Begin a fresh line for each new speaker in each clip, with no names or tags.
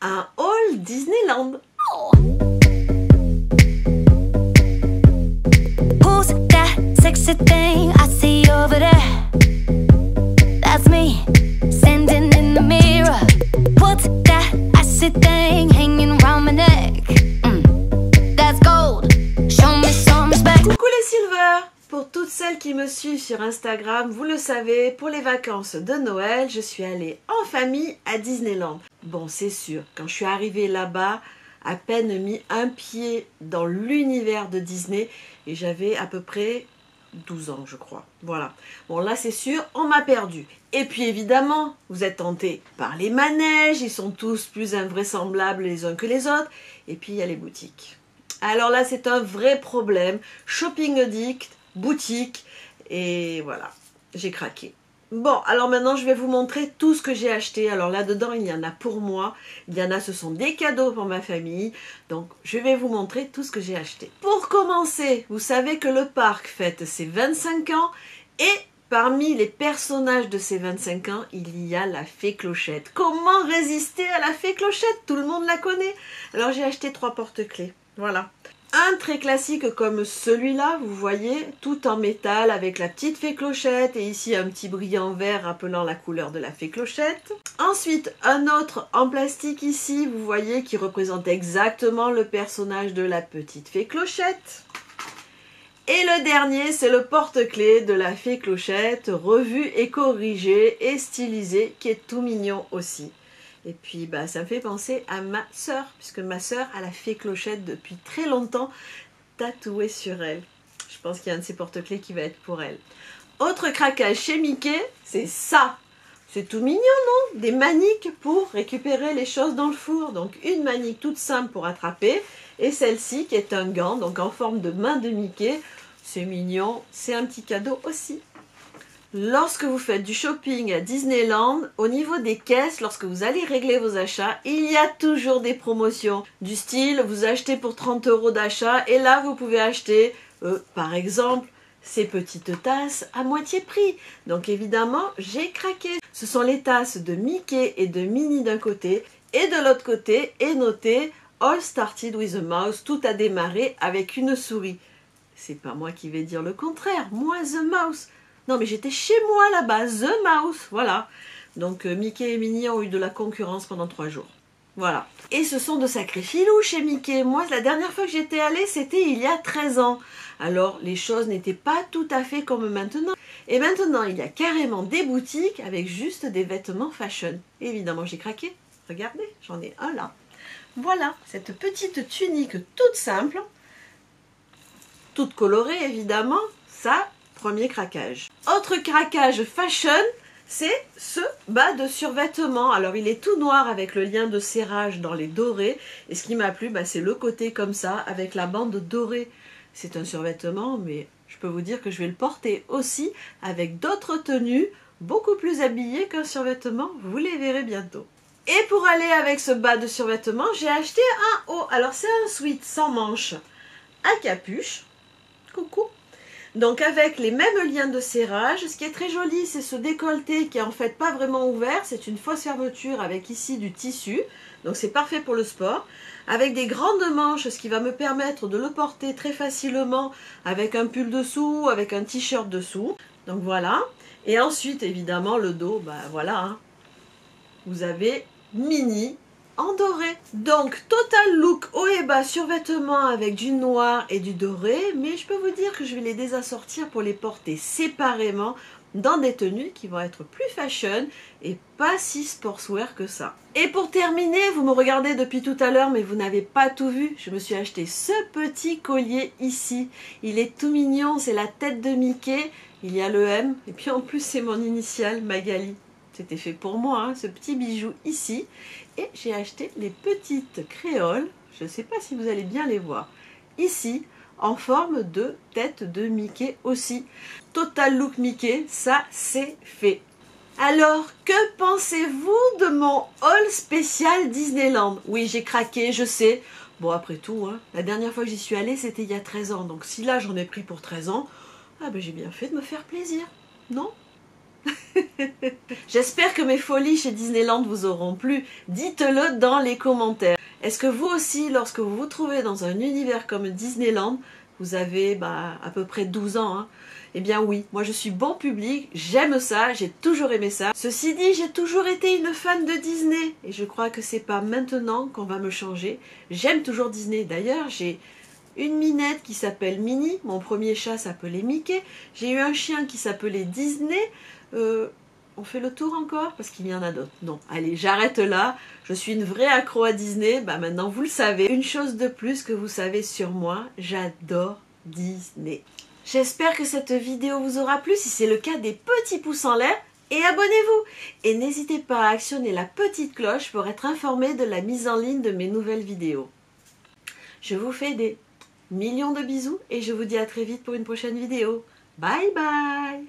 un haul Disneyland.
Who's that sexy thing I see over there? That's me, standing in the mirror. What's that icy thing hanging around my neck? That's gold, show me some respect.
Coucou les Silver! Pour toutes celles qui me suivent sur Instagram, vous le savez, pour les vacances de Noël, je suis allée en famille à Disneyland. Bon, c'est sûr, quand je suis arrivée là-bas, à peine mis un pied dans l'univers de Disney et j'avais à peu près 12 ans, je crois. Voilà. Bon, là, c'est sûr, on m'a perdu. Et puis, évidemment, vous êtes tentés par les manèges. Ils sont tous plus invraisemblables les uns que les autres. Et puis, il y a les boutiques. Alors là, c'est un vrai problème. Shopping addict, boutique. Et voilà, j'ai craqué. Bon, alors maintenant, je vais vous montrer tout ce que j'ai acheté. Alors là-dedans, il y en a pour moi. Il y en a, ce sont des cadeaux pour ma famille. Donc, je vais vous montrer tout ce que j'ai acheté. Pour commencer, vous savez que le parc fête ses 25 ans. Et parmi les personnages de ces 25 ans, il y a la Fée Clochette. Comment résister à la Fée Clochette? Tout le monde la connaît. Alors, j'ai acheté 3 porte-clés. Voilà. Un très classique comme celui-là, vous voyez, tout en métal avec la petite Fée Clochette et ici un petit brillant vert rappelant la couleur de la Fée Clochette. Ensuite, un autre en plastique ici, vous voyez, qui représente exactement le personnage de la petite Fée Clochette. Et le dernier, c'est le porte-clés de la Fée Clochette, revu et corrigé et stylisé, qui est tout mignon aussi. Et puis, bah, ça me fait penser à ma sœur, puisque ma sœur a la Fée Clochette depuis très longtemps tatouée sur elle. Je pense qu'il y a un de ces porte-clés qui va être pour elle. Autre craquage chez Mickey, c'est ça. C'est tout mignon, non? Des maniques pour récupérer les choses dans le four. Donc, une manique toute simple pour attraper. Et celle-ci qui est un gant, donc en forme de main de Mickey. C'est mignon, c'est un petit cadeau aussi. Lorsque vous faites du shopping à Disneyland, au niveau des caisses, lorsque vous allez régler vos achats, il y a toujours des promotions. Du style, vous achetez pour 30 € d'achat et là, vous pouvez acheter, par exemple, ces petites tasses à moitié prix. Donc évidemment, j'ai craqué. Ce sont les tasses de Mickey et de Minnie d'un côté et de l'autre côté est noté « All started with a mouse », tout a démarré avec une souris. C'est pas moi qui vais dire le contraire, moi the mouse. Non, mais j'étais chez moi là-bas, The Mouse, voilà. Donc Mickey et Minnie ont eu de la concurrence pendant 3 jours. Voilà. Et ce sont de sacrés filous chez Mickey. Moi, la dernière fois que j'étais allée, c'était il y a 13 ans. Alors, les choses n'étaient pas tout à fait comme maintenant. Et maintenant, il y a carrément des boutiques avec juste des vêtements fashion. Évidemment, j'ai craqué. Regardez, j'en ai un là. Voilà, cette petite tunique toute simple, toute colorée évidemment, ça... Premier craquage. Autre craquage fashion, c'est ce bas de survêtement. Alors il est tout noir avec le lien de serrage dans les dorés. Et ce qui m'a plu, bah, c'est le côté comme ça avec la bande dorée. C'est un survêtement, mais je peux vous dire que je vais le porter aussi avec d'autres tenues, beaucoup plus habillées qu'un survêtement. Vous les verrez bientôt. Et pour aller avec ce bas de survêtement, j'ai acheté un haut. Alors c'est un sweat sans manches à capuche. Coucou. Donc avec les mêmes liens de serrage, ce qui est très joli, c'est ce décolleté qui est en fait pas vraiment ouvert, c'est une fausse fermeture avec ici du tissu, donc c'est parfait pour le sport, avec des grandes manches, ce qui va me permettre de le porter très facilement avec un pull dessous, avec un t-shirt dessous, donc voilà. Et ensuite évidemment le dos, bah voilà, hein. Vous avez Minnie en doré. Donc, total look haut et bas survêtement avec du noir et du doré. Mais je peux vous dire que je vais les désassortir pour les porter séparément dans des tenues qui vont être plus fashion et pas si sportswear que ça. Et pour terminer, vous me regardez depuis tout à l'heure mais vous n'avez pas tout vu. Je me suis acheté ce petit collier ici. Il est tout mignon, c'est la tête de Mickey. Il y a le M et puis en plus c'est mon initiale, Magali. C'était fait pour moi, hein, ce petit bijou ici. Et j'ai acheté les petites créoles, je ne sais pas si vous allez bien les voir, ici, en forme de tête de Mickey aussi. Total look Mickey, ça c'est fait. Alors, que pensez-vous de mon haul spécial Disneyland? Oui, j'ai craqué, je sais. Bon, après tout, hein, la dernière fois que j'y suis allée, c'était il y a 13 ans. Donc si là, j'en ai pris pour 13 ans, ah ben j'ai bien fait de me faire plaisir, non? J'espère que mes folies chez Disneyland vous auront plu. Dites-le dans les commentaires. Est-ce que vous aussi, lorsque vous vous trouvez dans un univers comme Disneyland, vous avez à peu près 12 ans, hein, eh bien oui, moi je suis bon public, j'aime ça, j'ai toujours aimé ça. Ceci dit, j'ai toujours été une fan de Disney et je crois que c'est pas maintenant qu'on va me changer. J'aime toujours Disney. D'ailleurs, j'ai une minette qui s'appelle Minnie, mon premier chat s'appelait Mickey, j'ai eu un chien qui s'appelait Disney. On fait le tour encore parce qu'il y en a d'autres. Non, allez, j'arrête là. Je suis une vraie accro à Disney. Maintenant, vous le savez. Une chose de plus que vous savez sur moi, j'adore Disney. J'espère que cette vidéo vous aura plu. Si c'est le cas, des petits pouces en l'air et abonnez-vous. Et n'hésitez pas à actionner la petite cloche pour être informé de la mise en ligne de mes nouvelles vidéos. Je vous fais des millions de bisous et je vous dis à très vite pour une prochaine vidéo. Bye bye.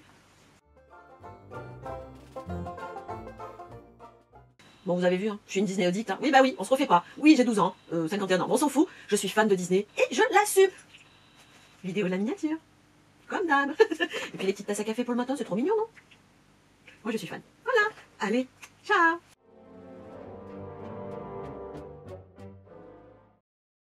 Bon, vous avez vu, hein, je suis une Disney addict. Hein. Oui, bah oui, on se refait pas. Oui, j'ai 12 ans, 51 ans, bon, on s'en fout. Je suis fan de Disney et je l'assume. Vidéo de la miniature, comme d'hab. Et puis les petites tasses à café pour le matin, c'est trop mignon, non? Moi, je suis fan. Voilà, allez, ciao.